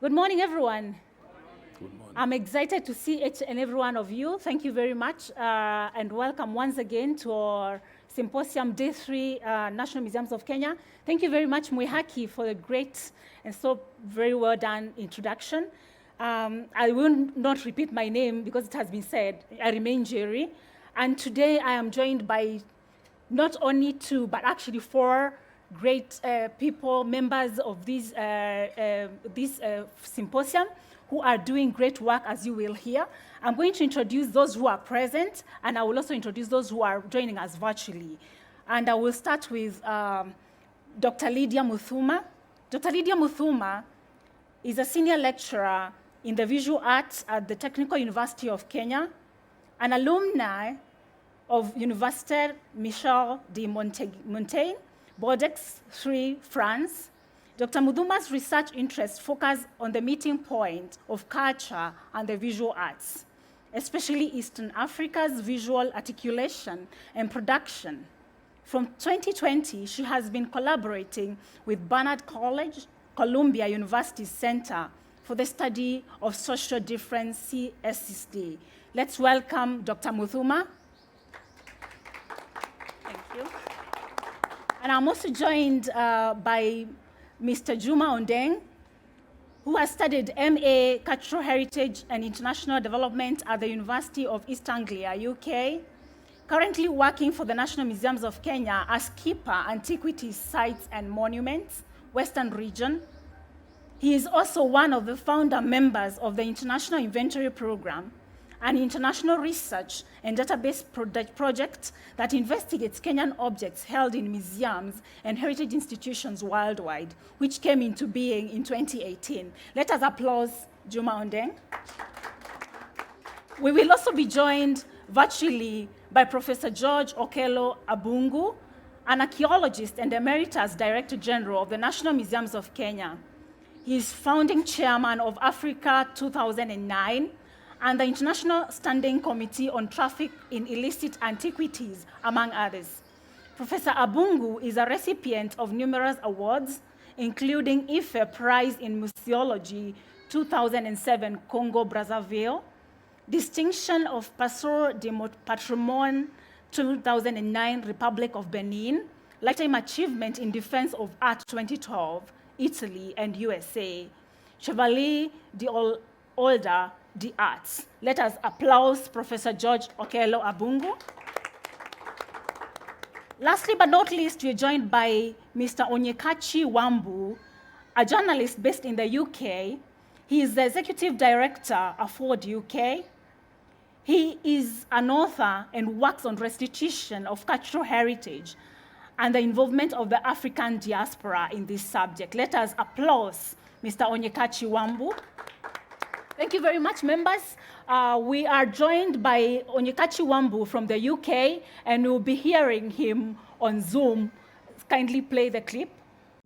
Good morning, everyone. Good morning. I'm excited to see each and every one of you. Thank you very much, and welcome once again to our Symposium Day 3, National Museums of Kenya. Thank you very much, Mwihaki, for the great and so very well done introduction. I will not repeat my name because it has been said. I remain Njeri, and today I am joined by not only two, but actually four great people, members of this symposium, who are doing great work, as you will hear. I'm going to introduce those who are present, and I will also introduce those who are joining us virtually. And I will start with Dr. Lydia Muthuma. Dr. Lydia Muthuma is a senior lecturer in the visual arts at the Technical University of Kenya, an alumni of Université Michel de Montaigne, Bordeaux 3, France. Dr. Muthuma's research interests focus on the meeting point of culture and the visual arts, especially Eastern Africa's visual articulation and production. From 2020, she has been collaborating with Barnard College, Columbia University Center for the Study of Social Difference, CSSD. Let's welcome Dr. Muthuma. Thank you. And I'm also joined by Mr. Juma Ondeng, who has studied MA Cultural Heritage and International Development at the University of East Anglia, UK, currently working for the National Museums of Kenya as Keeper, Antiquities, Sites and Monuments, Western Region. He is also one of the founder members of the International Inventory Program, an international research and database project that investigates Kenyan objects held in museums and heritage institutions worldwide, which came into being in 2018. Let us applaud Juma Ondeng. We will also be joined virtually by Professor George Okello Abungu, an archaeologist and Emeritus Director General of the National Museums of Kenya. He is founding chairman of Africa 2009, and the International Standing Committee on Traffic in Illicit Antiquities, among others. Professor Abungu is a recipient of numerous awards, including IFE Prize in Museology 2007, Congo, Brazzaville, Distinction of Passeur de Patrimoine 2009, Republic of Benin, Lifetime Achievement in Defense of Art 2012, Italy and USA, Chevalier d'Ordre the Arts. Let us applaud Professor George Okello Abungu. Lastly but not least, we are joined by Mr. Onyekachi Wambu, a journalist based in the UK. He is the Executive Director of Ford UK. He is an author and works on restitution of cultural heritage and the involvement of the African diaspora in this subject. Let us applaud Mr. Onyekachi Wambu. Thank you very much, members. We are joined by Onyekachi Wambu from the UK, and we'll be hearing him on Zoom. Kindly play the clip.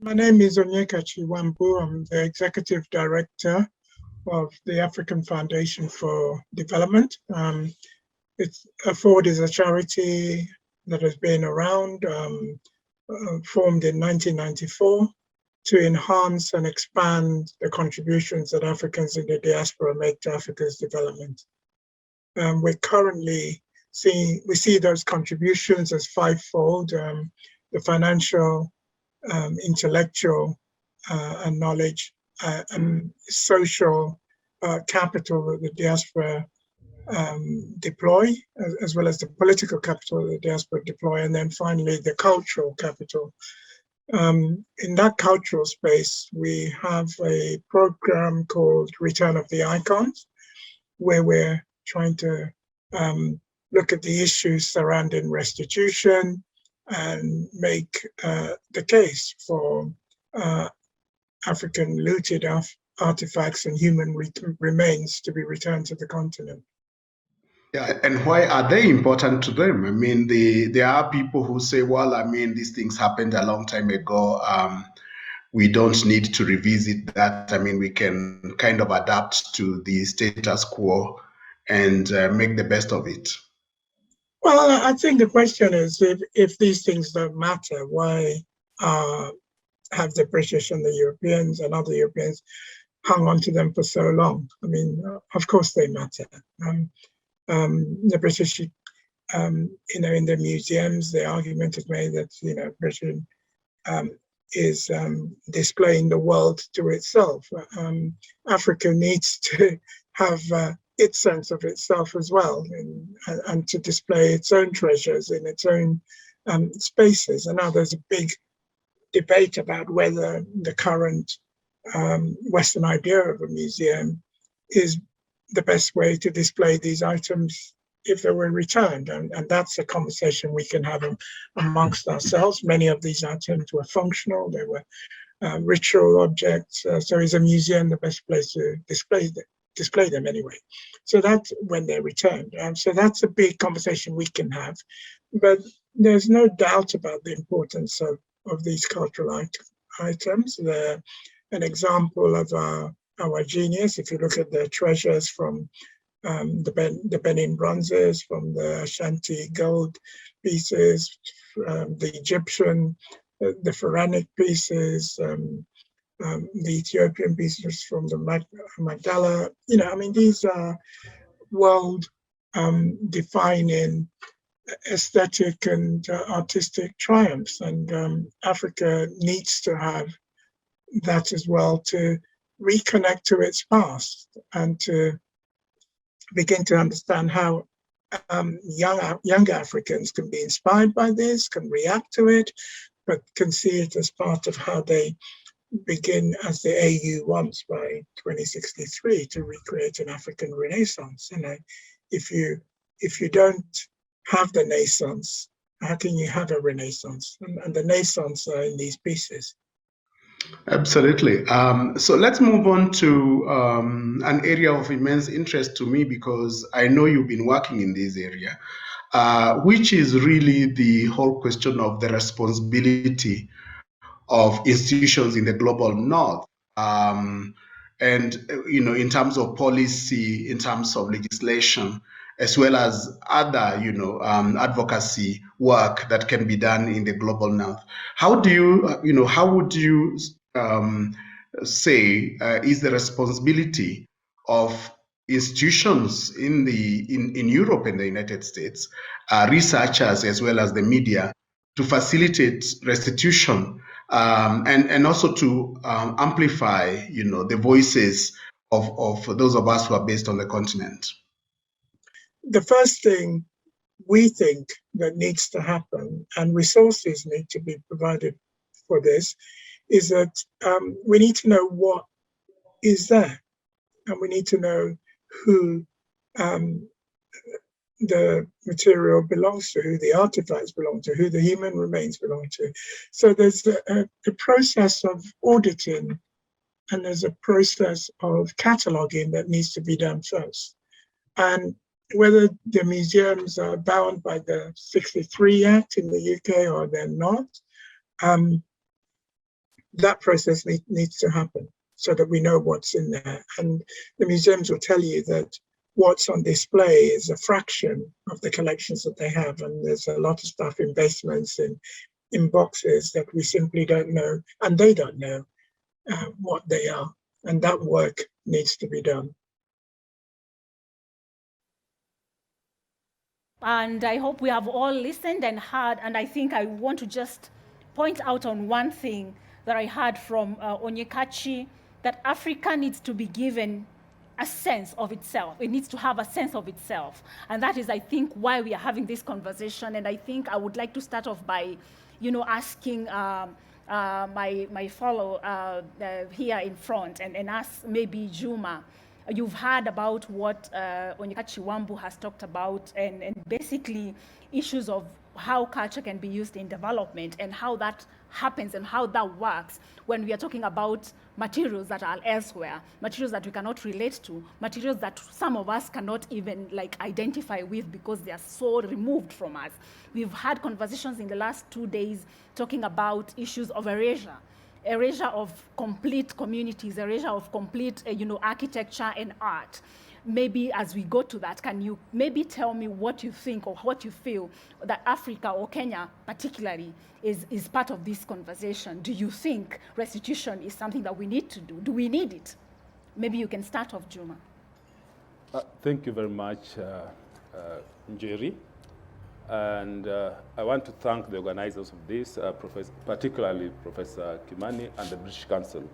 My name is Onyekachi Wambu. I'm the Executive Director of the African Foundation for Development. Ford is a charity that has been around, formed in 1994. To enhance and expand the contributions that Africans in the diaspora make to Africa's development. We're currently we see those contributions as fivefold: the financial, intellectual, and knowledge, and social capital that the diaspora deploy, as well as the political capital that the diaspora deploy, and then finally the cultural capital. In that cultural space, we have a program called Return of the Icons, where we're trying to look at the issues surrounding restitution and make the case for African looted artifacts and human remains to be returned to the continent. Yeah, and why are they important to them? I mean, there are people who say, well, I mean, these things happened a long time ago. We don't need to revisit that. I mean, we can kind of adapt to the status quo and make the best of it. Well, I think the question is, if these things don't matter, why have the British and the Europeans and other Europeans hung on to them for so long. I mean, of course they matter. The British, in the museums, the argument is made that, Britain is displaying the world to itself. Africa needs to have its sense of itself as well, and to display its own treasures in its own spaces. And now there's a big debate about whether the current Western idea of a museum is the best way to display these items if they were returned. And that's a conversation we can have amongst ourselves. Many of these items were functional, they were ritual objects. So is a museum the best place to display them anyway? So that's when they're returned. So that's a big conversation we can have. But there's no doubt about the importance of these cultural items. They're an example of our genius. If you look at the treasures from the Benin bronzes, from the Ashanti gold pieces, the Egyptian, the Pharaonic pieces, the Ethiopian pieces from the Magdala. These are world defining aesthetic and artistic triumphs, and Africa needs to have that as well to reconnect to its past and to begin to understand how young Africans can be inspired by this, can react to it, but can see it as part of how they begin, as the AU wants by 2063, to recreate an African Renaissance. If you don't have the Naissance, how can you have a Renaissance? And the Naissance are in these pieces. Absolutely. So let's move on to an area of immense interest to me, because I know you've been working in this area, which is really the whole question of the responsibility of institutions in the global north. And, in terms of policy, in terms of legislation, as well as other, advocacy work that can be done in the global north. How would you say is the responsibility of institutions in Europe and the United States, researchers as well as the media, to facilitate restitution and also to amplify, the voices of those of us who are based on the continent? The first thing we think that needs to happen, and resources need to be provided for this, is that we need to know what is there, and we need to know who the material belongs to, who the artifacts belong to, who the human remains belong to. So there's a process of auditing, and there's a process of cataloging that needs to be done first. And whether the museums are bound by the 63 Act in the UK or they're not, that process needs to happen so that we know what's in there. And the museums will tell you that what's on display is a fraction of the collections that they have. And there's a lot of stuff in basements and in boxes that we simply don't know, and they don't know what they are. And that work needs to be done. And I hope we have all listened and heard. And I think I want to just point out on one thing that I heard from Onyekachi, that Africa needs to be given a sense of itself. It needs to have a sense of itself. And that is, I think, why we are having this conversation. And I think I would like to start off by, asking my fellow here in front and ask maybe Juma. You've heard about what Onyekachi Wambu has talked about, and basically issues of how culture can be used in development and how that happens and how that works when we are talking about materials that are elsewhere, materials that we cannot relate to, materials that some of us cannot even identify with because they are so removed from us. We've had conversations in the last 2 days talking about issues of erasure of complete communities, erasure of complete architecture and art. Maybe as we go to that, can you maybe tell me what you think or what you feel that Africa or Kenya particularly is part of this conversation? Do you think restitution is something that we need to do? Do we need it? Maybe you can start off, Juma. Thank you very much, Njeri. And I want to thank the organizers of this, particularly Professor Kimani and the British Council.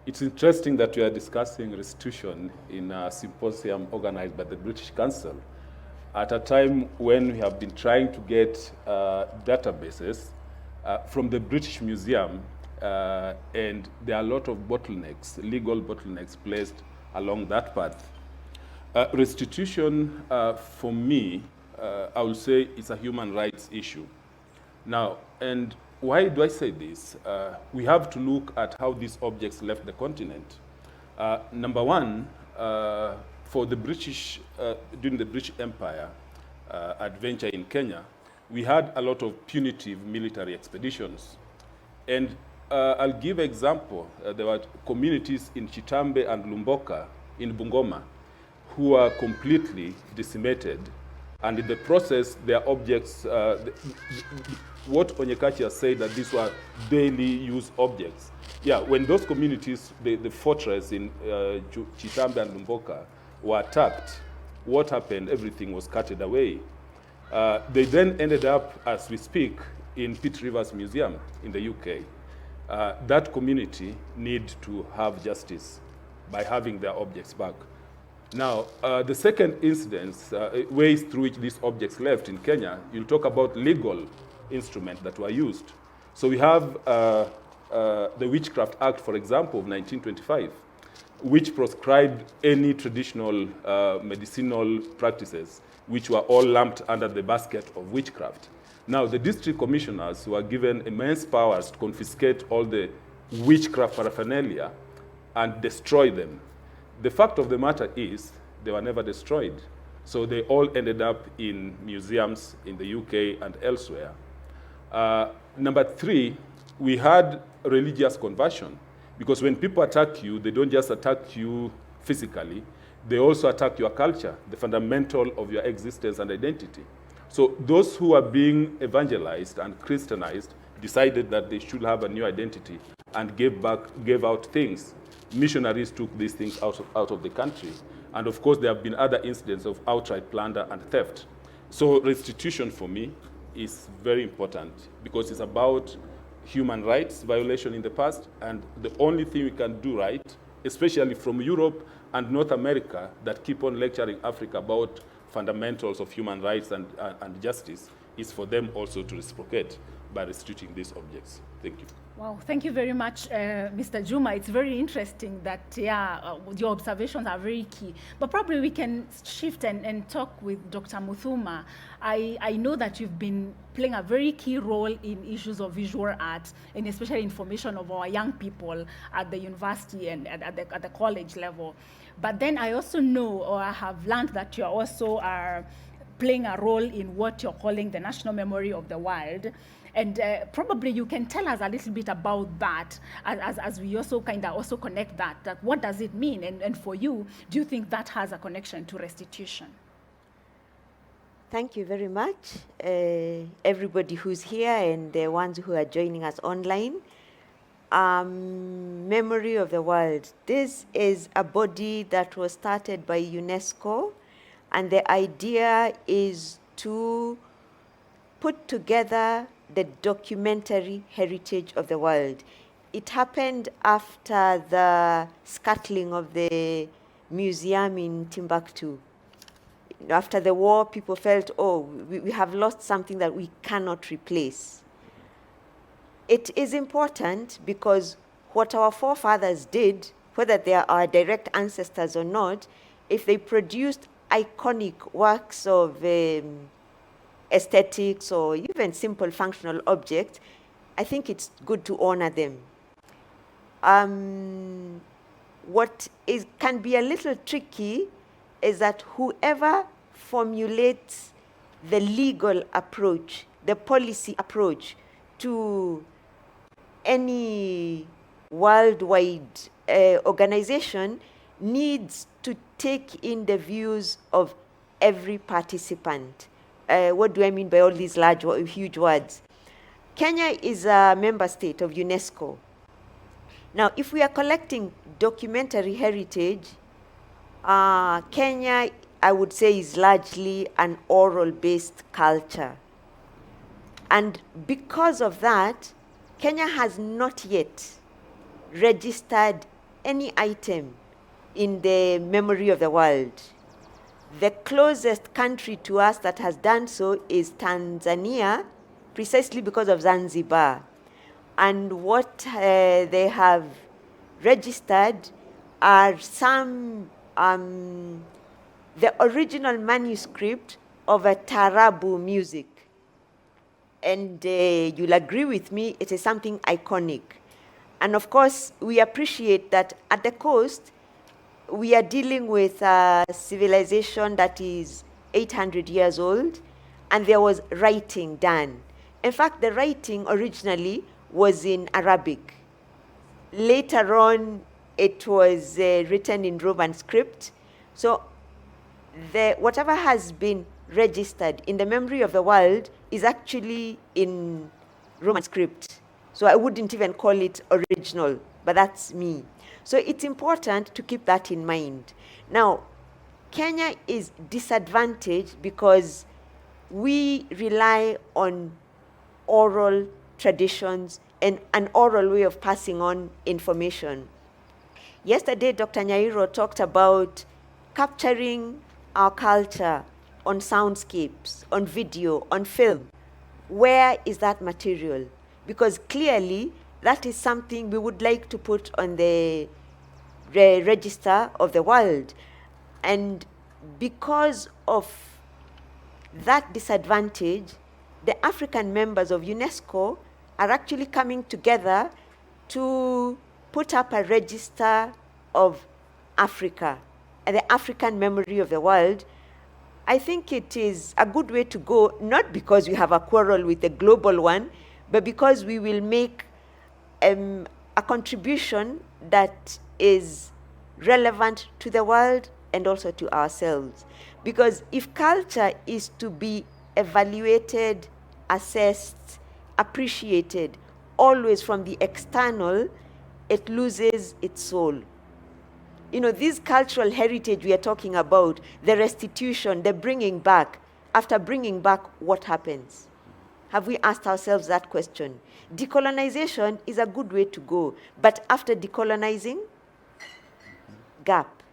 It's interesting that we are discussing restitution in a symposium organized by the British Council at a time when we have been trying to get databases from the British Museum, and there are a lot of bottlenecks, legal bottlenecks placed along that path. Restitution, for me, I will say it's a human rights issue. Now, and why do I say this? We have to look at how these objects left the continent. Number one, for the British, during the British Empire adventure in Kenya, we had a lot of punitive military expeditions. And I'll give an example. There were communities in Chitambe and Lumboka in Bungoma who were completely decimated. And in the process, their objects, what Onyekachi has said, that these were daily use objects. Yeah, when those communities, the fortress in Chitambe and Lumboka were attacked, what happened? Everything was carted away. They then ended up, as we speak, in Pitt Rivers Museum in the UK. That community need to have justice by having their objects back. Now, the second incidence, ways through which these objects left in Kenya, you'll talk about legal instruments that were used. So we have the Witchcraft Act, for example, of 1925, which proscribed any traditional medicinal practices, which were all lumped under the basket of witchcraft. Now, the district commissioners were given immense powers to confiscate all the witchcraft paraphernalia and destroy them. The fact of the matter is they were never destroyed. So they all ended up in museums in the UK and elsewhere. Number three, we had religious conversion, because when people attack you, they don't just attack you physically, they also attack your culture, the fundamental of your existence and identity. So those who are being evangelized and Christianized decided that they should have a new identity and gave out things. Missionaries took these things out of the country. And of course, there have been other incidents of outright plunder and theft. So restitution for me is very important because it's about human rights violation in the past, and the only thing we can do right, especially from Europe and North America that keep on lecturing Africa about fundamentals of human rights and justice, is for them also to reciprocate by restituting these objects. Thank you. Wow, thank you very much, Mr. Juma. It's very interesting that, your observations are very key. But probably we can shift and talk with Dr. Muthuma. I know that you've been playing a very key role in issues of visual art, and especially information of our young people at the university and at the college level. But then I also know, or I have learned, that you also are playing a role in what you're calling the National Memory of the Wild. And probably you can tell us a little bit about that as we also kind of also connect that what does it mean? And for you, do you think that has a connection to restitution? Thank you very much, everybody who's here and the ones who are joining us online. Memory of the World. This is a body that was started by UNESCO, and the idea is to put together the documentary heritage of the world. It happened after the scuttling of the museum in Timbuktu. After the war, people felt, we have lost something that we cannot replace. It is important because what our forefathers did, whether they are our direct ancestors or not, if they produced iconic works of aesthetics or even simple functional objects, I think it's good to honor them. What can be a little tricky is that whoever formulates the legal approach, the policy approach to any worldwide organization needs to take in the views of every participant. What do I mean by all these huge words? Kenya is a member state of UNESCO. Now, if we are collecting documentary heritage, Kenya, I would say, is largely an oral-based culture. And because of that, Kenya has not yet registered any item in the memory of the world. The closest country to us that has done so is Tanzania, precisely because of Zanzibar. And what they have registered are some, the original manuscript of a tarabu music. And you'll agree with me, it is something iconic. And of course, we appreciate that at the coast, we are dealing with a civilization that is 800 years old, and there was writing done. In fact, the writing originally was in Arabic. Later on, it was written in Roman script. So whatever has been registered in the memory of the world is actually in Roman script. So I wouldn't even call it original, but that's me. So it's important to keep that in mind. Now, Kenya is disadvantaged because we rely on oral traditions and an oral way of passing on information. Yesterday, Dr. Nyairo talked about capturing our culture on soundscapes, on video, on film. Where is that material? Because clearly, that is something we would like to put on the register of the world. And because of that disadvantage, the African members of UNESCO are actually coming together to put up a register of Africa, the African memory of the world. I think it is a good way to go, not because we have a quarrel with the global one, but because we will make a contribution that is relevant to the world and also to ourselves. Because if culture is to be evaluated, assessed, appreciated, always from the external, it loses its soul. You know, this cultural heritage we are talking about, the restitution, the bringing back, after bringing back, what happens? Have we asked ourselves that question? Decolonization is a good way to go, but after decolonizing, gap,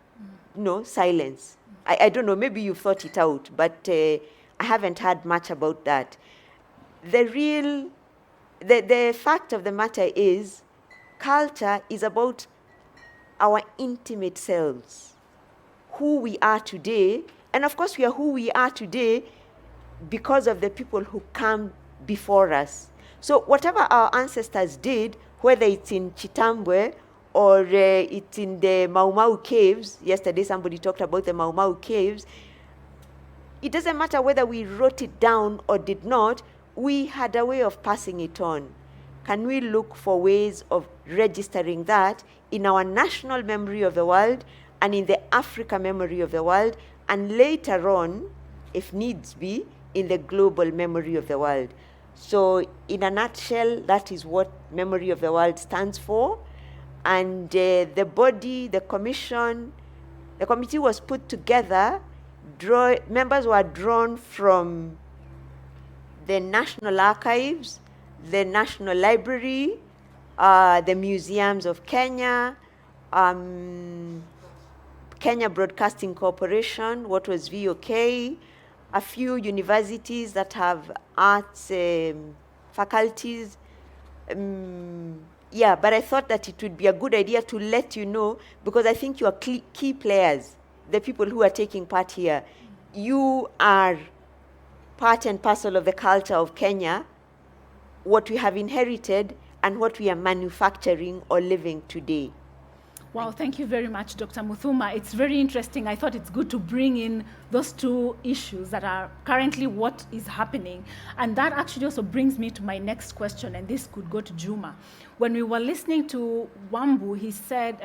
no, silence. I don't know, maybe you've thought it out, but I haven't heard much about that. The fact of the matter is, culture is about our intimate selves, who we are today, and of course we are who we are today because of the people who come before us. So whatever our ancestors did, whether it's in Chitambwe or it's in the Mau Mau caves, yesterday somebody talked about the Mau Mau caves, it doesn't matter whether we wrote it down or did not, we had a way of passing it on. Can we look for ways of registering that in our national memory of the world and in the Africa memory of the world, and later on, if needs be, in the global memory of the world? So in a nutshell, that is what Memory of the World stands for. And the body, the commission, the committee was put together. Members were drawn from the National Archives, the National Library, the museums of Kenya, Kenya Broadcasting Corporation, what was VOK, a few universities that have arts faculties. Yeah, but I thought that it would be a good idea to let you know, because I think you are key players, the people who are taking part here. You are part and parcel of the culture of Kenya, what we have inherited and what we are manufacturing or living today. Wow, thank you very much, Dr. Muthuma. It's very interesting. I thought it's good to bring in those two issues that are currently what is happening. And that actually also brings me to my next question, and this could go to Juma. When we were listening to Wambu, he said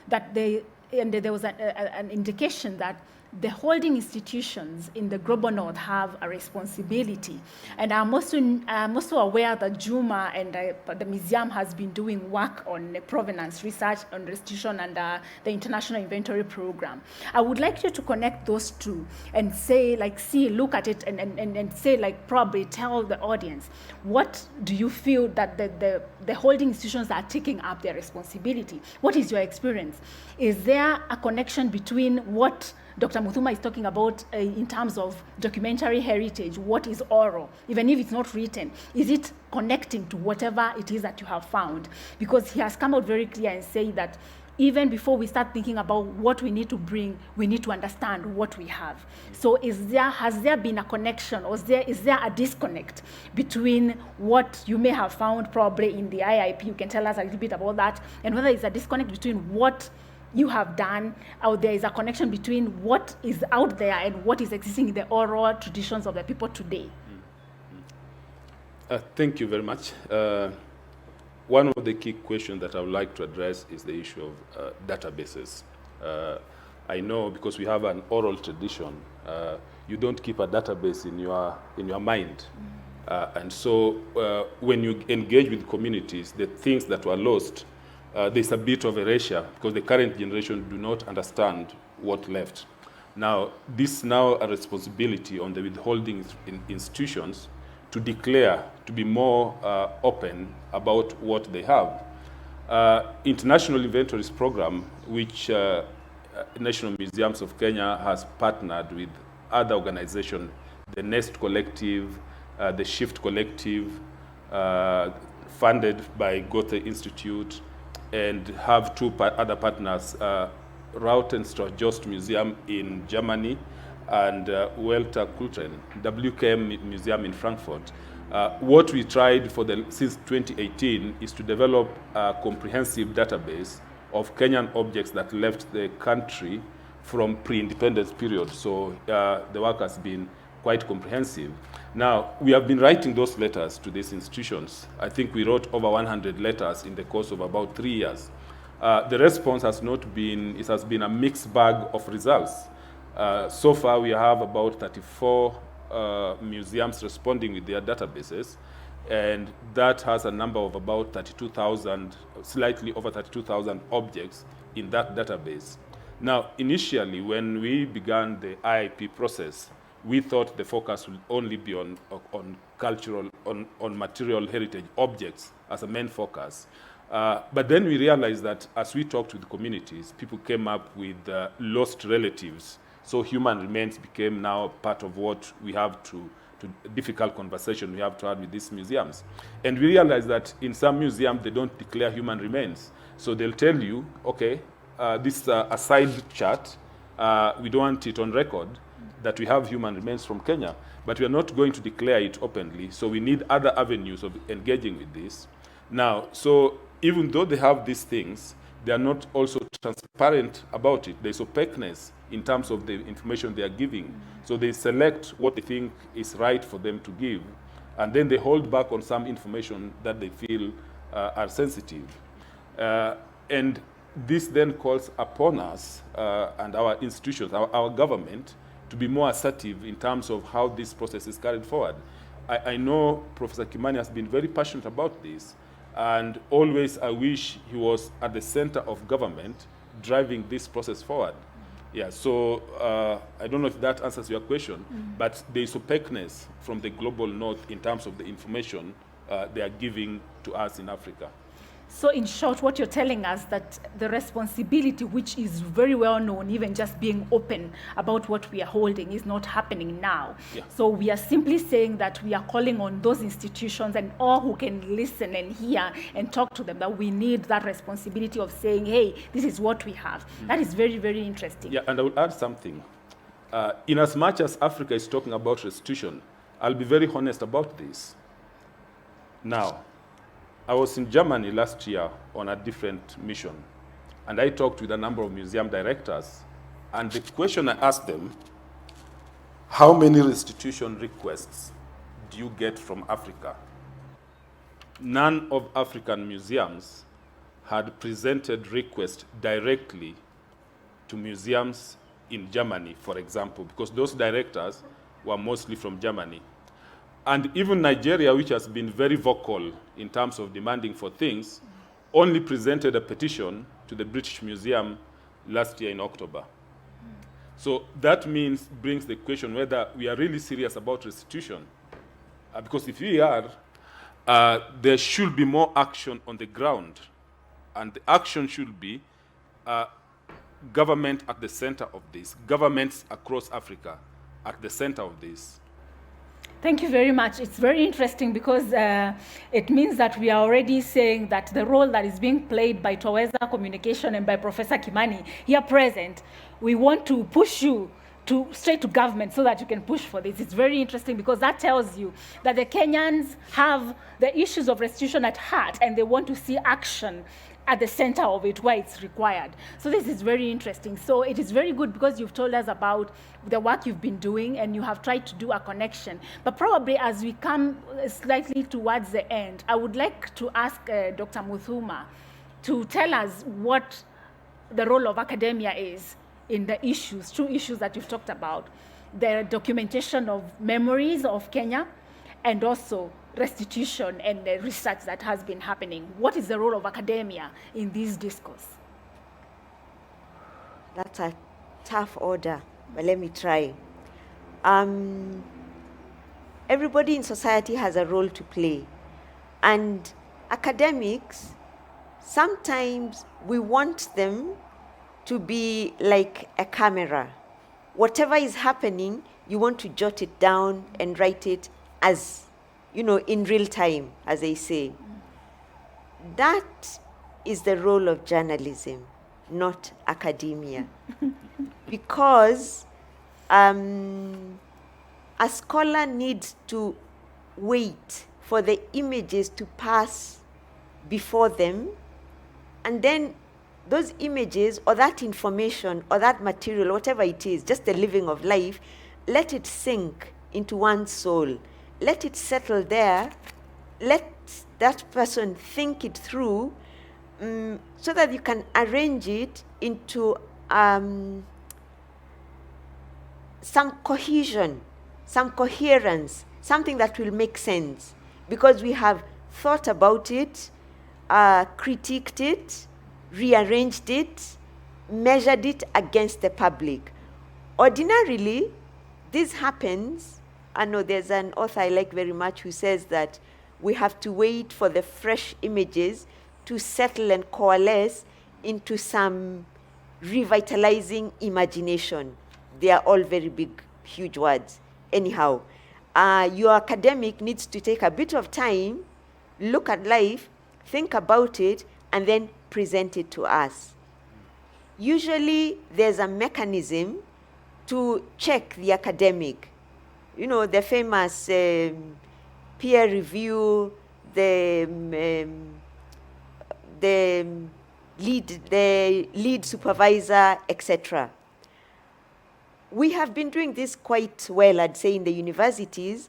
that there was an indication that the holding institutions in the global north have a responsibility. And I'm also aware that Juma and the museum has been doing work on provenance research on restitution and the International Inventory Program. I would like you to connect those two and say, like, look at it and say, like, probably tell the audience, what do you feel that the holding institutions are taking up their responsibility? What is your experience? Is there a connection between what Dr. Muthuma is talking about in terms of documentary heritage, what is oral, even if it's not written? Is it connecting to whatever it is that you have found? Because he has come out very clear and say that even before we start thinking about what we need to bring, we need to understand what we have. So has there been a connection, or is there a disconnect between what you may have found probably in the IIP? You can tell us a little bit about that, and whether it's a disconnect between what you have done, or there is a connection between what is out there and what is existing in the oral traditions of the people today. Thank you very much. One of the key questions that I would like to address is the issue of databases. I know because we have an oral tradition, you don't keep a database in your mind. And so when you engage with communities, the things that were lost, there's a bit of erasure because the current generation do not understand what left. Now, this is now a responsibility on the withholding institutions to declare, to be more open about what they have. International Inventories Program, which National Museums of Kenya has partnered with other organizations, the Nest Collective, the Shift Collective, funded by Goethe Institute, and have two other partners, Rautenstrauch-Jost Museum in Germany and Welter Kulten, WKM Museum in Frankfurt. What we tried since 2018 is to develop a comprehensive database of Kenyan objects that left the country from pre-independence period. So the work has been quite comprehensive. Now, we have been writing those letters to these institutions. I think we wrote over 100 letters in the course of about 3 years. The response has been a mixed bag of results. So far, we have about 34 museums responding with their databases, and that has a number of about 32,000, slightly over 32,000 objects in that database. Now, initially, when we began the IIP process, we thought the focus would only be on cultural, on material heritage objects as a main focus. But then we realized that as we talked with the communities, people came up with lost relatives. So human remains became now part of what we have to difficult conversation we have to have with these museums. And we realized that in some museums, they don't declare human remains. So they'll tell you, okay, this is a side chart. We don't want it on record that we have human remains from Kenya, but we are not going to declare it openly. So we need other avenues of engaging with this. Now, so even though they have these things, they are not also transparent about it. There's opaqueness in terms of the information they are giving. So they select what they think is right for them to give, and then they hold back on some information that they feel are sensitive. And this then calls upon us and our institutions, our government, to be more assertive in terms of how this process is carried forward. I know Professor Kimani has been very passionate about this, and always I wish he was at the center of government driving this process forward. Yeah, so I don't know if that answers your question, but there is opaqueness from the global north in terms of the information they are giving to us in Africa. So in short, what you're telling us that the responsibility, which is very well known, even just being open about what we are holding, is not happening now. Yeah. So we are simply saying that we are calling on those institutions and all who can listen and hear and talk to them, that we need that responsibility of saying, hey, this is what we have. That is very, very interesting. Yeah, and I will add something. In as much as Africa is talking about restitution, I'll be very honest about this. Now, I was in Germany last year on a different mission, and I talked with a number of museum directors, and the question I asked them, how many restitution requests do you get from Africa? None of African museums had presented requests directly to museums in Germany, for example, because those directors were mostly from Germany. And even Nigeria, which has been very vocal in terms of demanding for things, only presented a petition to the British Museum last year in October. So that brings the question whether we are really serious about restitution. Because if we are, there should be more action on the ground. And the action should be government at the center of this, governments across Africa at the center of this. Thank you very much. It's very interesting because it means that we are already saying that the role that is being played by Twaweza Communication and by Professor Kimani here present, we want to push you straight to government so that you can push for this. It's very interesting because that tells you that the Kenyans have the issues of restitution at heart and they want to see action at the center of it where it's required. So this is very interesting. So it is very good because you've told us about the work you've been doing and you have tried to do a connection. But probably as we come slightly towards the end, I would like to ask Dr. Muthuma to tell us what the role of academia is in the issues, two issues that you've talked about, the documentation of memories of Kenya and also restitution and the research that has been happening. What is the role of academia in this discourse? That's a tough order, but let me try. Everybody in society has a role to play. And academics, sometimes we want them to be like a camera. Whatever is happening, you want to jot it down and write it as, in real time, as they say. That is the role of journalism, not academia. Because a scholar needs to wait for the images to pass before them, and then those images or that information or that material, whatever it is, just the living of life, let it sink into one's soul. Let it settle there. Let that person think it through so that you can arrange it into some cohesion, some coherence, something that will make sense. Because we have thought about it, critiqued it, rearranged it, measured it against the public. Ordinarily, this happens. I know there's an author I like very much who says that we have to wait for the fresh images to settle and coalesce into some revitalizing imagination. They are all very big, huge words. Anyhow, your academic needs to take a bit of time, look at life, think about it, and then present it to us. Usually, there's a mechanism to check the academic. The famous peer review, the lead supervisor, etc. We have been doing this quite well, I'd say, in the universities,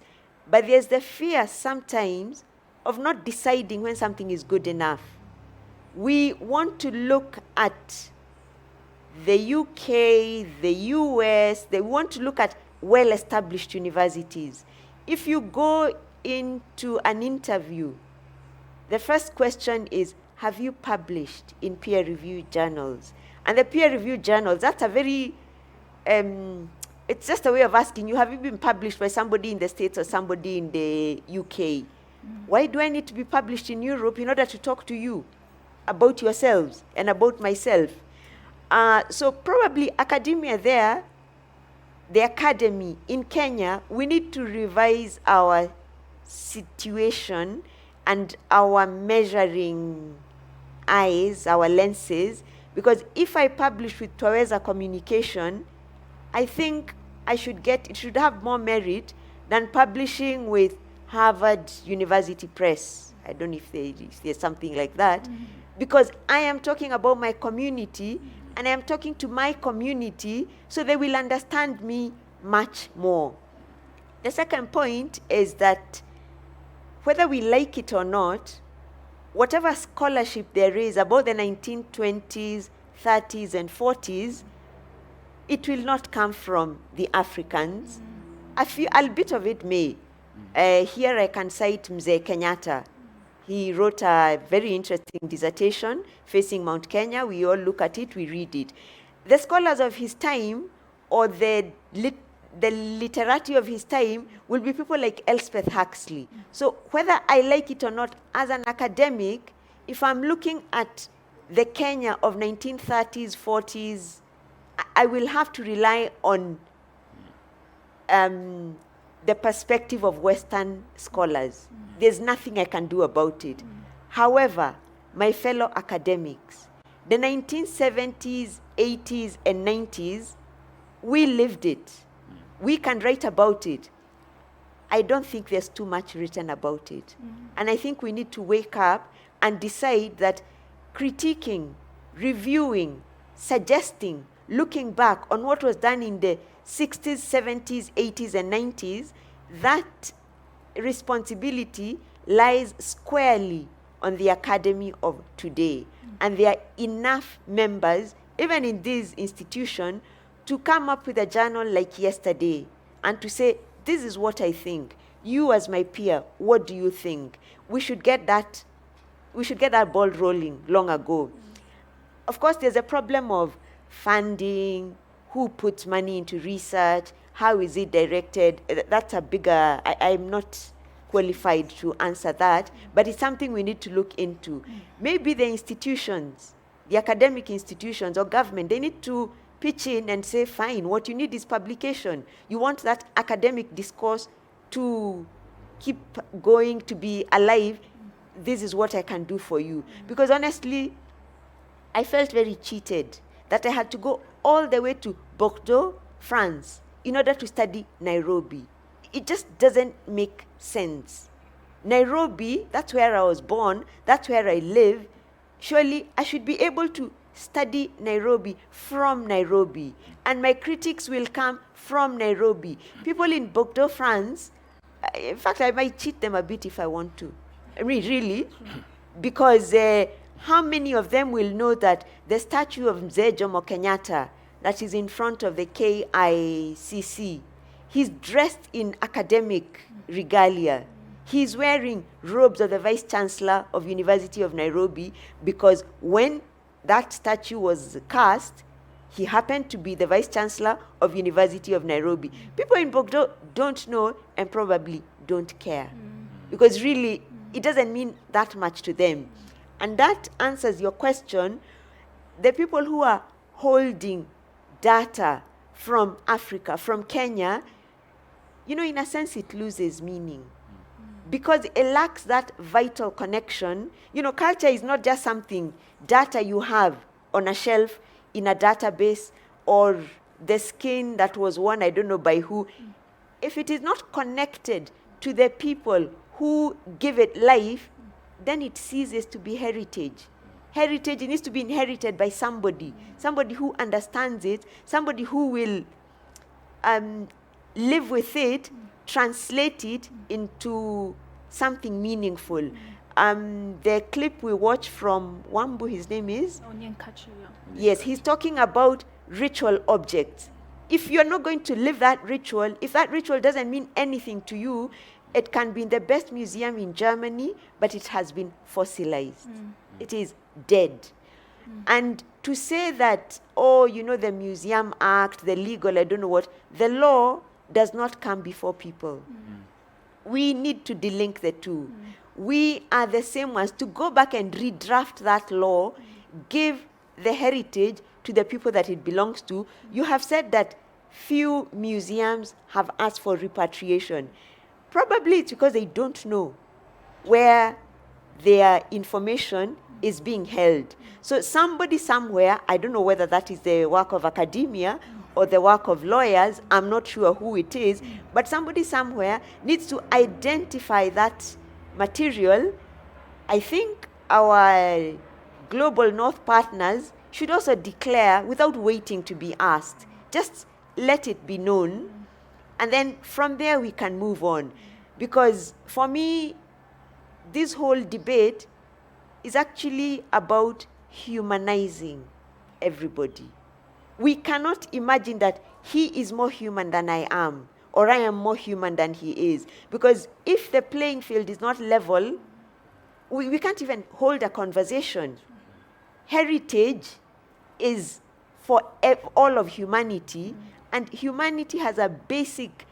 but there's the fear sometimes of not deciding when something is good enough. We want to look at the UK, the US, they want to look at well-established universities. If you go into an interview, the first question is, have you published in peer-reviewed journals? And the peer-reviewed journals, that's a very, it's just a way of asking you, have you been published by somebody in the States or somebody in the UK? Why do I need to be published in Europe in order to talk to you about yourselves and about myself? So probably academia there, the academy in Kenya, we need to revise our situation and our measuring eyes, our lenses, because if I publish with Twaweza Communication, I think it should have more merit than publishing with Harvard University Press. I don't know if there's something like that, because I am talking about my community, and I am talking to my community, so they will understand me much more. The second point is that whether we like it or not, whatever scholarship there is about the 1920s, 30s, and 40s, it will not come from the Africans. A bit of it may. Here I can cite Mzee Kenyatta. He wrote a very interesting dissertation facing Mount Kenya. We all look at it, we read it. The scholars of his time, or the literati of his time, will be people like Elspeth Huxley. So whether I like it or not, as an academic, if I'm looking at the Kenya of 1930s, 40s, I will have to rely on the perspective of Western scholars. There's nothing I can do about it. However, my fellow academics, the 1970s, 80s, and 90s, we lived it. We can write about it. I don't think there's too much written about it. And I think we need to wake up and decide that critiquing, reviewing, suggesting, looking back on what was done in the 60s, 70s, 80s, and 90s, that responsibility lies squarely on the academy of today. And there are enough members, even in these institutions, to come up with a journal like yesterday and to say, this is what I think. You as my peer, what do you think? We should get that ball rolling long ago. Of course, there's a problem of funding, who puts money into research, how is it directed? That's a bigger, I'm not qualified to answer that, but it's something we need to look into. Maybe the institutions, the academic institutions or government, they need to pitch in and say, fine, what you need is publication. You want that academic discourse to keep going, to be alive. This is what I can do for you. Because honestly, I felt very cheated that I had to go all the way to Bordeaux, France, in order to study Nairobi. It just doesn't make sense. Nairobi, that's where I was born, that's where I live. Surely I should be able to study Nairobi from Nairobi, and my critics will come from Nairobi. People in Bordeaux, France, in fact, I might cheat them a bit if I want to. I mean, really, because how many of them will know that the statue of Mzee Jomo Kenyatta that is in front of the KICC, he's dressed in academic regalia. He's wearing robes of the Vice Chancellor of University of Nairobi, because when that statue was cast, he happened to be the Vice Chancellor of University of Nairobi. People in Bordeaux don't know and probably don't care, because really, it doesn't mean that much to them. And that answers your question. The people who are holding data from Africa, from Kenya, in a sense, it loses meaning, because it lacks that vital connection. Culture is not just something, data you have on a shelf in a database, or the skin that was worn, I don't know by who. If it is not connected to the people who give it life, then it ceases to be heritage. Heritage, it needs to be inherited by somebody who understands it, somebody who will live with it, translate it into something meaningful. The clip we watched from Wambu, his name is? Onyekachi. Yes, he's talking about ritual objects. If you're not going to live that ritual, if that ritual doesn't mean anything to you, it can be in the best museum in Germany, but it has been fossilized. It is dead. And to say that, the Museum Act, the legal, I don't know what, the law does not come before people. We need to delink the two. We are the same ones to go back and redraft that law, give the heritage to the people that it belongs to. You have said that few museums have asked for repatriation. Probably it's because they don't know where their information is being held. So somebody somewhere, I don't know whether that is the work of academia or the work of lawyers, I'm not sure who it is, but somebody somewhere needs to identify that material. I think our Global North partners should also declare without waiting to be asked. Just let it be known, and then from there we can move on. Because for me, this whole debate is actually about humanizing everybody. we cannot imagine that he is more human than I am, or I am more human than he is. Because if the playing field is not level, we can't even hold a conversation. Heritage is for all of humanity, and humanity has a basic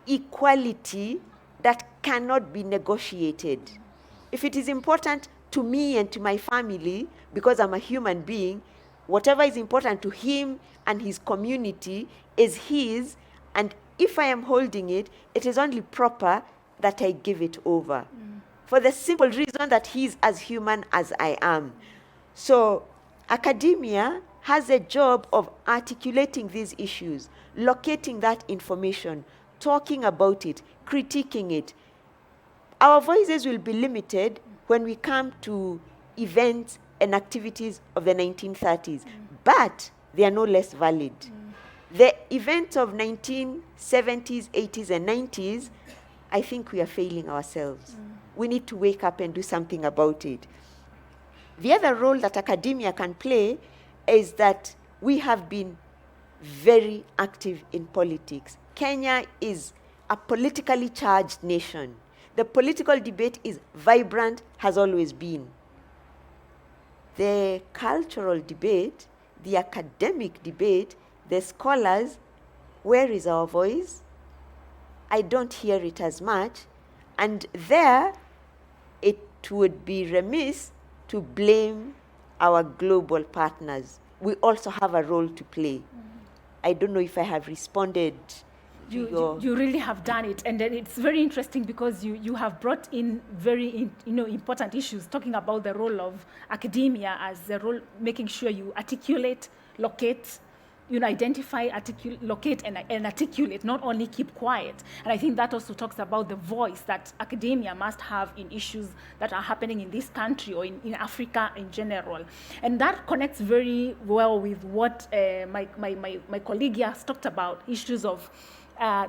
equality that cannot be negotiated. If it is important to me and to my family, because I'm a human being, whatever is important to him and his community is his, and if I am holding it, it is only proper that I give it over. For the simple reason that he is as human as I am. So academia has a job of articulating these issues, locating that information, talking about it, critiquing it. Our voices will be limited when we come to events and activities of the 1930s, but they are no less valid. The events of 1970s, 80s, and 90s, I think we are failing ourselves. We need to wake up and do something about it. The other role that academia can play is that we have been very active in politics. Kenya is a politically charged nation. The political debate is vibrant, has always been. The cultural debate, the academic debate, the scholars, where is our voice? I don't hear it as much. And there, it would be remiss to blame our global partners. We also have a role to play. I don't know if I have responded. You really have done it, and then it's very interesting because you have brought in very important issues, talking about the role of academia as the role, making sure you articulate, locate, identify, locate, and articulate, not only keep quiet. And I think that also talks about the voice that academia must have in issues that are happening in this country or in Africa in general. And that connects very well with what my colleague here has talked about, issues of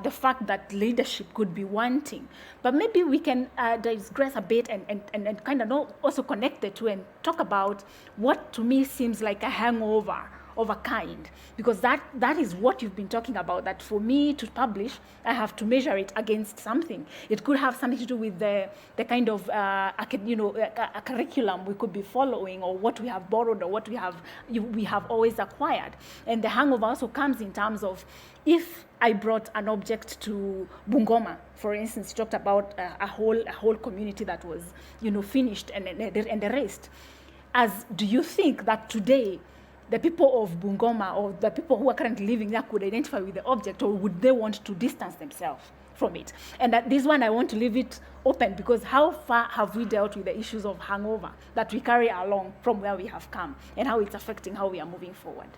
the fact that leadership could be wanting. But maybe we can digress a bit and kind of also connect the two and talk about what to me seems like a hangover of a kind, because that is what you've been talking about, that for me to publish, I have to measure it against something. It could have something to do with the kind of a curriculum we could be following, or what we have borrowed, or what we have always acquired. And the hangover also comes in terms of, if I brought an object to Bungoma, for instance, you talked about a whole community that was finished and the rest. Do you think that today the people of Bungoma, or the people who are currently living there, could identify with the object, or would they want to distance themselves from it? And that this one, I want to leave it open, because how far have we dealt with the issues of hangover that we carry along from where we have come, and how it's affecting how we are moving forward?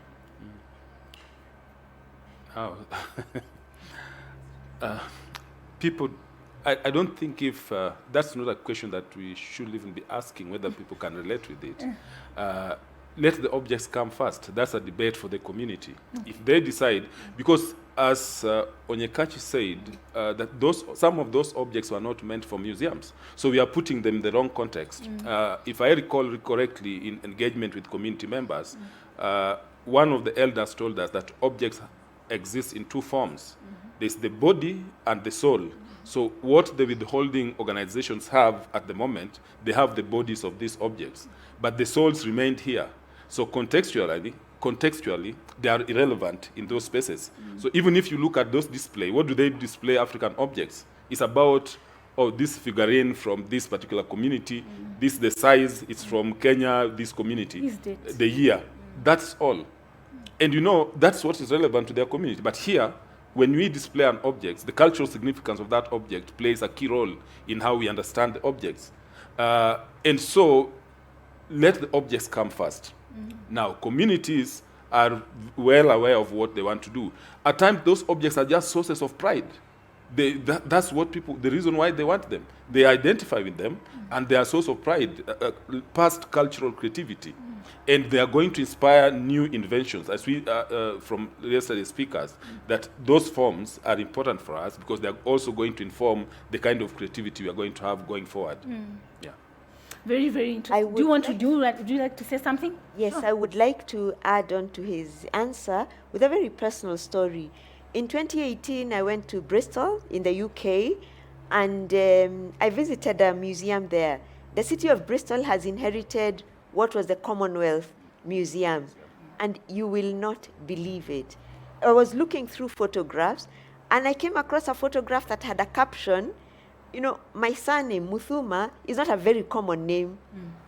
People, I don't think if that's not a question that we should even be asking, whether people can relate with it. Let the objects come first. That's a debate for the community. If they decide, because as Onyekachi said, that some of those objects were not meant for museums. So we are putting them in the wrong context. If I recall correctly, in engagement with community members, one of the elders told us that objects exist in two forms. There's the body and the soul. So what the withholding organizations have at the moment, they have the bodies of these objects, but the souls remained here. So contextually, they are irrelevant in those spaces. So even if you look at those display, what do they display? African objects. It's about, this figurine from this particular community, this the size, it's from Kenya, this community, the year. That's all. And that's what is relevant to their community. But here, when we display an object, the cultural significance of that object plays a key role in how we understand the objects. And so, let the objects come first. Now, communities are well aware of what they want to do. At times, those objects are just sources of pride. That's what the reason why they want them. They identify with them, and they are a source of pride, past cultural creativity. And they are going to inspire new inventions, as we, from yesterday's speakers, that those forms are important for us, because they are also going to inform the kind of creativity we are going to have going forward. Yeah. Very, very interesting. Do you like to say something? Yes, sure. I would like to add on to his answer with a very personal story. In 2018, I went to Bristol in the UK, and I visited a museum there. The city of Bristol has inherited what was the Commonwealth Museum, and you will not believe it. I was looking through photographs, and I came across a photograph that had a caption. You know, my surname, Muthuma, is not a very common name.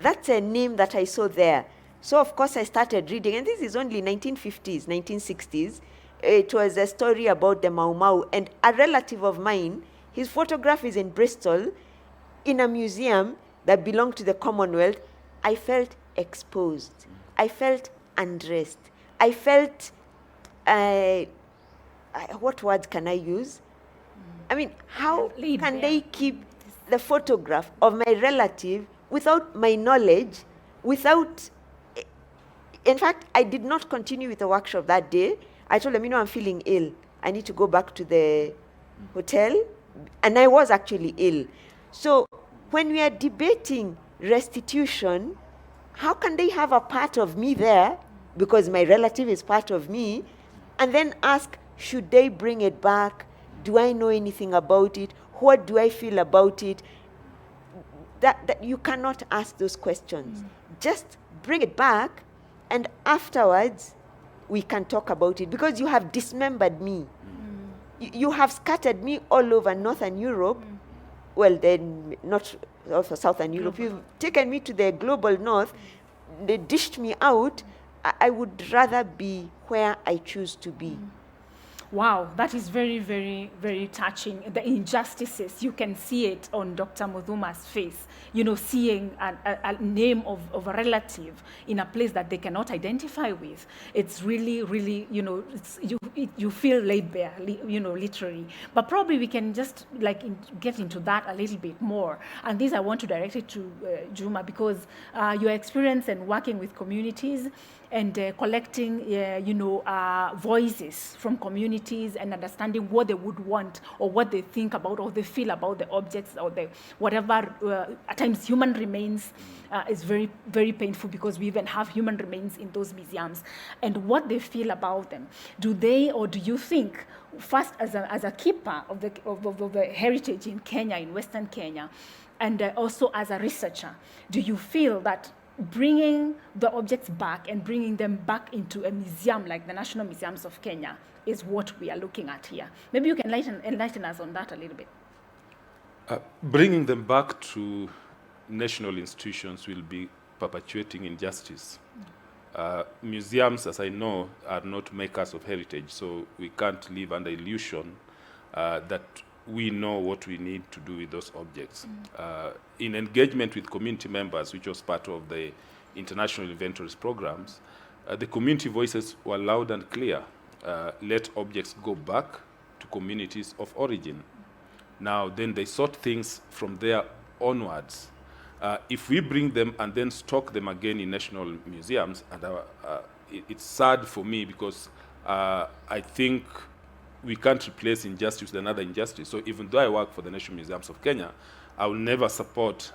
That's a name that I saw there. So, of course, I started reading, and this is only 1950s, 1960s. It was a story about the Mau Mau, and a relative of mine, his photograph is in Bristol, in a museum that belonged to the Commonwealth. I felt exposed. I felt undressed. I felt, what words can I use? I mean, how can they keep the photograph of my relative without my knowledge, without... In fact, I did not continue with the workshop that day. I told them, I'm feeling ill. I need to go back to the hotel. And I was actually ill. So when we are debating restitution, how can they have a part of me there, because my relative is part of me, and then ask, should they bring it back? Do I know anything about it? What do I feel about it? That you cannot ask those questions. Just bring it back, and afterwards, we can talk about it, because you have dismembered me. You have scattered me all over Northern Europe. Well, then not also Southern Europe. You've taken me to the global north. They dished me out. I would rather be where I choose to be. Wow, that is very, very, very touching. The injustices, you can see it on Dr. Muthuma's face, seeing a name of a relative in a place that they cannot identify with. It's really, really, you feel laid bare, literally. But probably we can just get into that a little bit more. And this I want to direct it to Juma, because your experience in working with communities and collecting, voices from communities and understanding what they would want or what they think about or they feel about the objects or the whatever. At times, human remains is very, very painful, because we even have human remains in those museums, and what they feel about them. Do you think, first as a keeper of the heritage in Kenya, in Western Kenya, and also as a researcher, do you feel that bringing the objects back and bringing them back into a museum like the National Museums of Kenya is what we are looking at here? Maybe you can enlighten us on that a little bit. Bringing them back to national institutions will be perpetuating injustice. Museums, as I know, are not makers of heritage, so we can't live under illusion that we know what we need to do with those objects. In engagement with community members, which was part of the international inventories programs, the community voices were loud and clear. Let objects go back to communities of origin. Now, then they sort things from there onwards. If we bring them and then stock them again in national museums, and it's sad for me, because I think we can't replace injustice with another injustice. So even though I work for the National Museums of Kenya, I will never support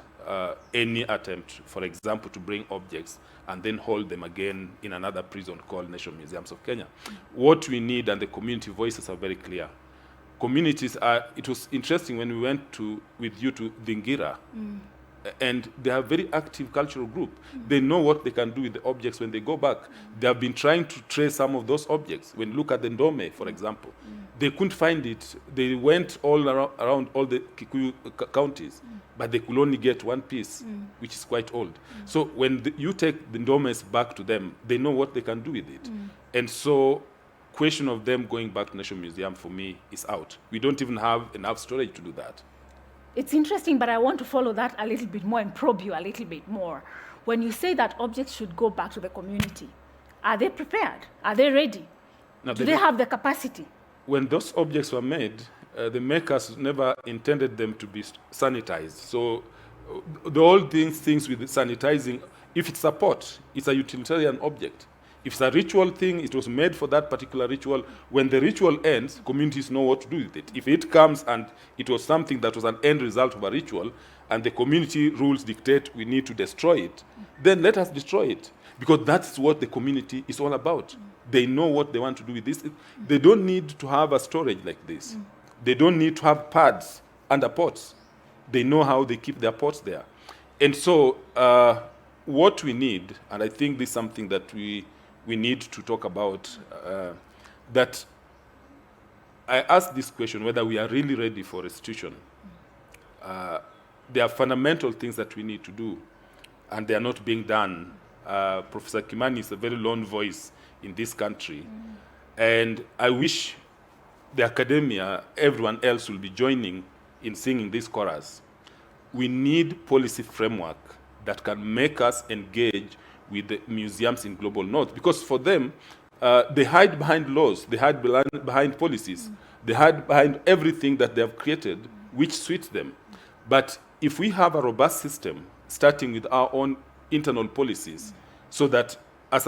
any attempt, for example, to bring objects and then hold them again in another prison called National Museums of Kenya. What we need, and the community voices are very clear. Communities are, it was interesting when we went with you to Dhingira, and they are a very active cultural group. They know what they can do with the objects when they go back. They have been trying to trace some of those objects. When you look at the Ndome, for example, they couldn't find it. They went all around all the Kikuyu counties, but they could only get one piece, which is quite old. So when you take the Ndomes back to them, they know what they can do with it. And so question of them going back to National Museum, for me, is out. We don't even have enough storage to do that. It's interesting, but I want to follow that a little bit more and probe you a little bit more. When you say that objects should go back to the community, are they prepared? Are they ready? Now, do they have the capacity? When those objects were made, the makers never intended them to be sanitized. So the old things with sanitizing, if it's a pot, it's a utilitarian object. If it's a ritual thing, it was made for that particular ritual. When the ritual ends, communities know what to do with it. If it comes and it was something that was an end result of a ritual, and the community rules dictate we need to destroy it, then let us destroy it. Because that's what the community is all about. They know what they want to do with this. They don't need to have a storage like this. They don't need to have pads under pots. They know how they keep their pots there. And so what we need, and I think this is something that we need to talk about, that I asked this question, whether we are really ready for restitution. There are fundamental things that we need to do, and they are not being done. Professor Kimani is a very lone voice in this country, and I wish the academia, everyone else will be joining in singing this chorus. We need policy framework that can make us engage with the museums in Global North, because for them, they hide behind laws, they hide behind policies, they hide behind everything that they have created, which suits them. But if we have a robust system, starting with our own internal policies, so that as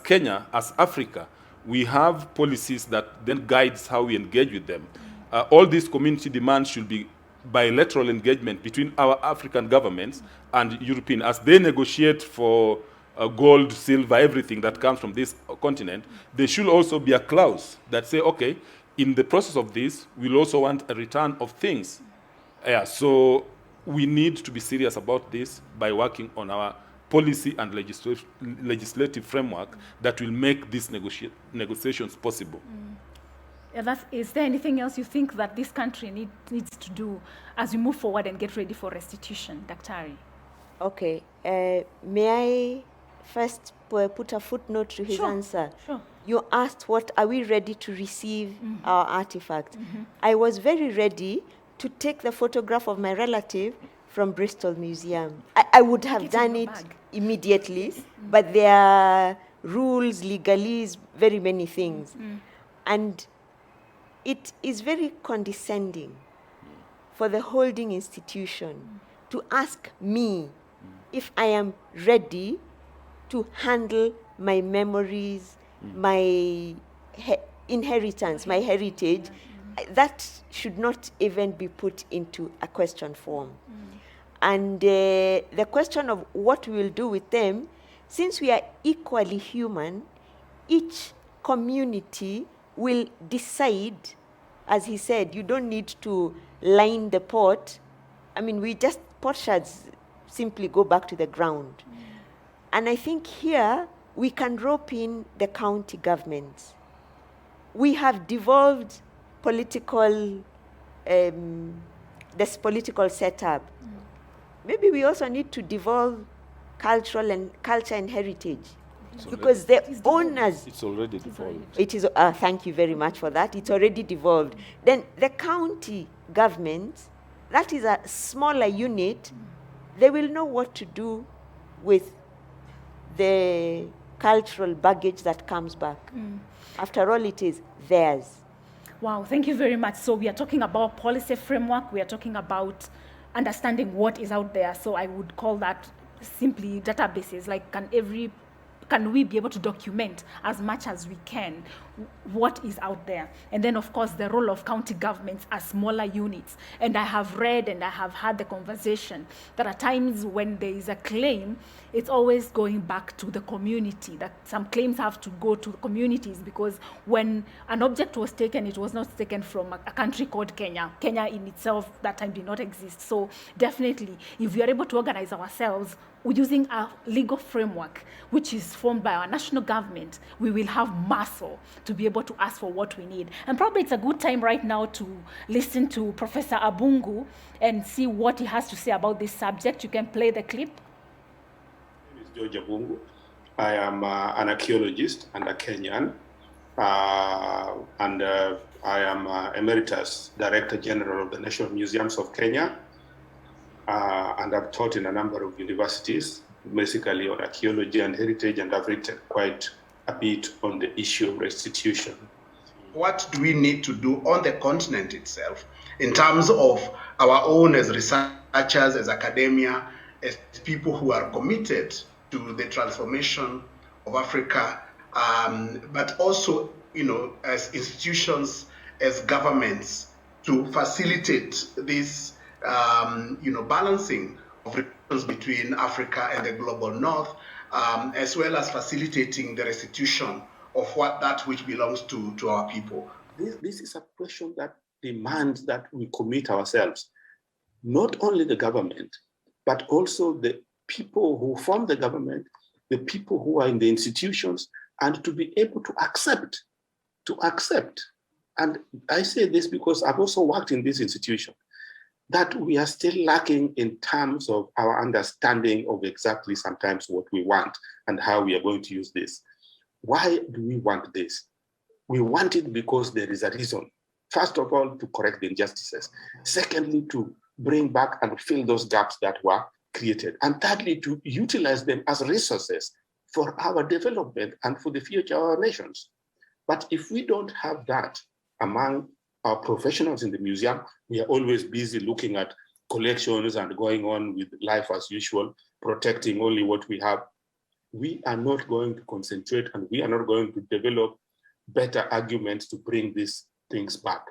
Kenya, as Africa, we have policies that then guides how we engage with them. All these community demands should be bilateral engagement between our African governments and European, as they negotiate for gold, silver, everything that comes from this continent. There should also be a clause that say, okay, in the process of this, we'll also want a return of things. So we need to be serious about this by working on our policy and legislative framework that will make these negotiations possible. Is there anything else you think that this country needs to do as we move forward and get ready for restitution, Daktari? Okay. May I first put a footnote to his answer? Sure. You asked, what are we ready to receive our artifact? I was very ready to take the photograph of my relative from Bristol Museum. I would have done it immediately, but there are rules, legalese, very many things. And it is very condescending for the holding institution to ask me if I am ready to handle my memories, my inheritance, my heritage. That should not even be put into a question form. And the question of what we will do with them, since we are equally human, each community will decide. As he said, you don't need to line the pot. I mean, pot shards simply go back to the ground. And I think here we can rope in the county governments. We have devolved this political setup. Maybe we also need to devolve culture and heritage. Because the owners... It's already devolved. It is, thank you very much for that. It's already devolved. Then the county government, that is a smaller unit, they will know what to do with the cultural baggage that comes back. After all, it is theirs. Wow, thank you very much. So we are talking about policy framework. We are talking about understanding what is out there. So I would call that simply databases. Like, can we be able to document as much as we can what is out there? And then, of course, the role of county governments as smaller units. And I have read and I have had the conversation that at times when there is a claim, it's always going back to the community, that some claims have to go to communities, because when an object was taken, it was not taken from a country called Kenya. Kenya in itself that time did not exist. So definitely, if we are able to organize ourselves using a legal framework, which is formed by our national government, we will have muscle to be able to ask for what we need. And probably it's a good time right now to listen to Professor Abungu and see what he has to say about this subject. You can play the clip. My name is Abungu. I am an archaeologist and a Kenyan, and I am Emeritus Director General of the National Museums of Kenya. And I've taught in a number of universities, basically on archaeology and heritage, and I've written quite a bit on the issue of restitution. What do we need to do on the continent itself in terms of our own as researchers, as academia, as people who are committed to the transformation of Africa but also, as institutions, as governments, to facilitate this, balancing of relations between Africa and the global north, as well as facilitating the restitution of that which belongs to our people. This is a question that demands that we commit ourselves, not only the government, but also the people who form the government, the people who are in the institutions, and to be able to accept. And I say this because I've also worked in this institution, that we are still lacking in terms of our understanding of exactly sometimes what we want and how we are going to use this. Why do we want this? We want it because there is a reason. First of all, to correct the injustices. Secondly, to bring back and fill those gaps that were created. And thirdly, to utilize them as resources for our development and for the future of our nations. But if we don't have that among our professionals in the museum, we are always busy looking at collections and going on with life as usual, protecting only what we have. We are not going to concentrate, and we are not going to develop better arguments to bring these things back.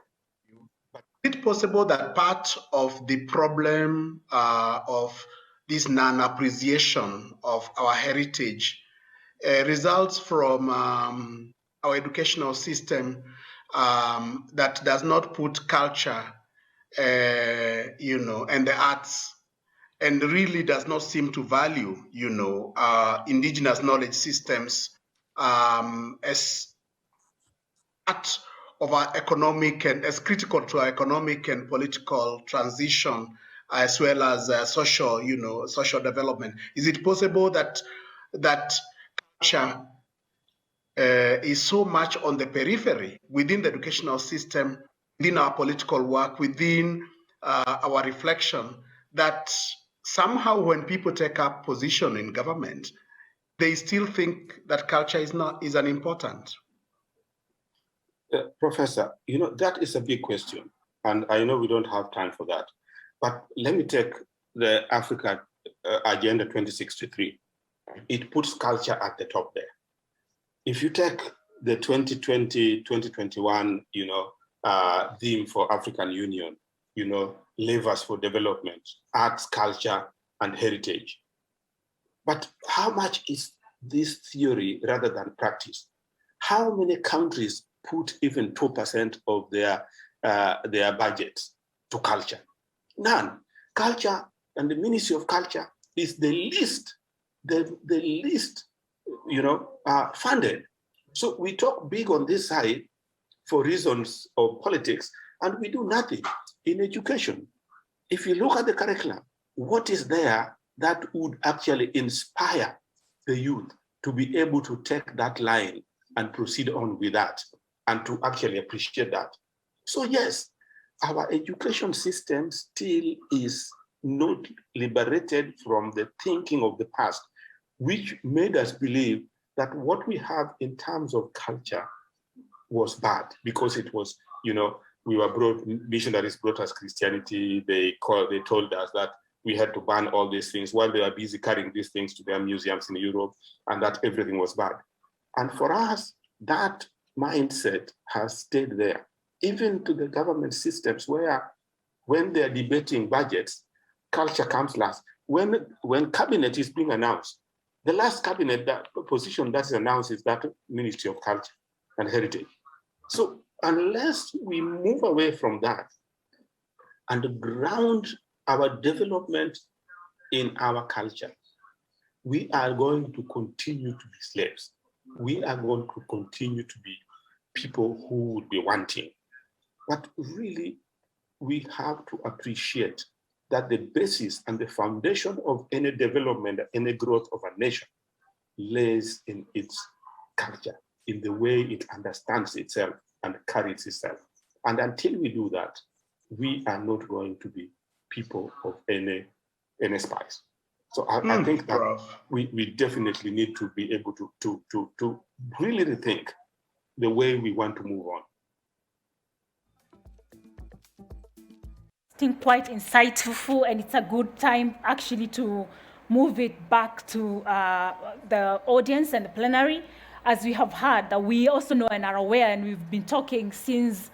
Is it possible that part of the problem of this non-appreciation of our heritage results from our educational system that does not put culture, and the arts, and really does not seem to value, indigenous knowledge systems as part of our economic and as critical to our economic and political transition, as well as social development? Is it possible that culture is so much on the periphery within the educational system, within our political work, within our reflection, that somehow when people take up position in government, they still think that culture is unimportant? Professor, that is a big question. And I know we don't have time for that. But let me take the Africa Agenda 2063. It puts culture at the top there. If you take the 2020-2021, theme for African Union, levers for development, arts, culture, and heritage. But how much is this theory rather than practice? How many countries put even 2% of their budgets to culture? None. Culture and the Ministry of Culture is the least funded. So we talk big on this side for reasons of politics, and we do nothing in education. If you look at the curriculum, what is there that would actually inspire the youth to be able to take that line and proceed on with that and to actually appreciate that? So yes, our education system still is not liberated from the thinking of the past, which made us believe that what we have in terms of culture was bad because it was, we were missionaries brought us Christianity. They told us that we had to ban all these things while they were busy carrying these things to their museums in Europe, and that everything was bad. And for us, that mindset has stayed there, even to the government systems where when they're debating budgets, culture comes last. When cabinet is being announced, the last cabinet position that is announced is that Ministry of Culture and Heritage. So unless we move away from that and ground our development in our culture, we are going to continue to be slaves. We are going to continue to be people who would be wanting. But really, we have to appreciate that the basis and the foundation of any development, any growth of a nation lays in its culture, in the way it understands itself and carries itself. And until we do that, we are not going to be people of any spice. So I think that we definitely need to be able to really rethink the way we want to move on. Quite insightful, and it's a good time actually to move it back to the audience and the plenary. as we have heard, that we also know and are aware, and we've been talking since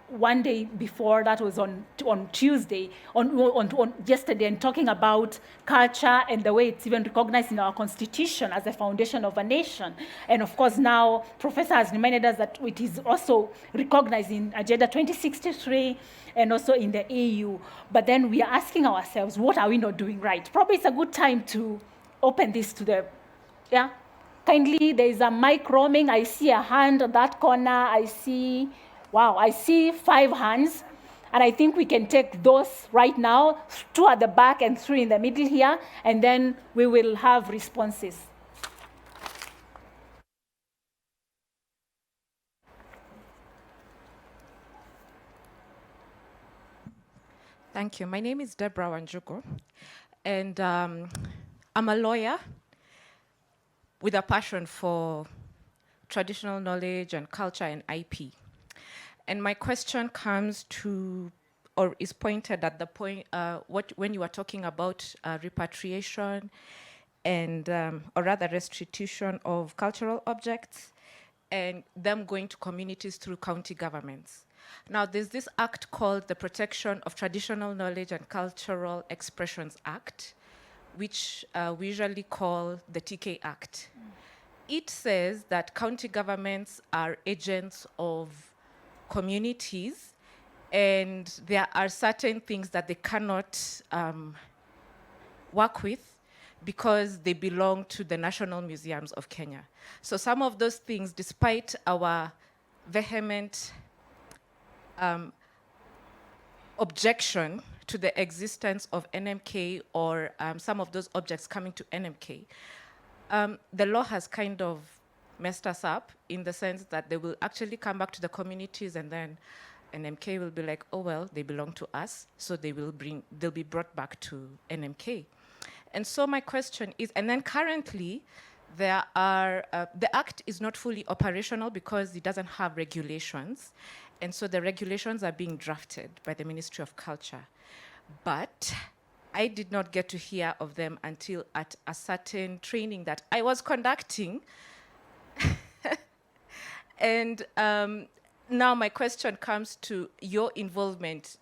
one day before, that was on Tuesday, on yesterday, and talking about culture and the way it's even recognized in our constitution as the foundation of a nation. And of course, now Professor has reminded us that it is also recognized in Agenda 2063 and also in the EU. But then we are asking ourselves, what are we not doing right? Probably it's a good time to open this to the, yeah? Kindly, there is a mic roaming. I see a hand on that corner. I see 5 hands. And I think we can take those right now, 2 at the back and 3 in the middle here, and then we will have responses. Thank you. My name is Deborah Njogu, and I'm a lawyer with a passion for traditional knowledge and culture and IP. And my question comes to, or is pointed at the point, when you are talking about repatriation and, or rather restitution of cultural objects and them going to communities through county governments. Now, there's this act called the Protection of Traditional Knowledge and Cultural Expressions Act, which we usually call the TK Act. It says that county governments are agents of communities, and there are certain things that they cannot work with because they belong to the National Museums of Kenya. So some of those things, despite our vehement objection to the existence of NMK or some of those objects coming to NMK, the law has kind of messed us up in the sense that they will actually come back to the communities, and then NMK will be like, oh, well, they belong to us, so they'll be brought back to NMK. And so my question is, and then currently, there are, the Act is not fully operational because it doesn't have regulations. And so the regulations are being drafted by the Ministry of Culture. But I did not get to hear of them until at a certain training that I was conducting. And now my question comes to your involvement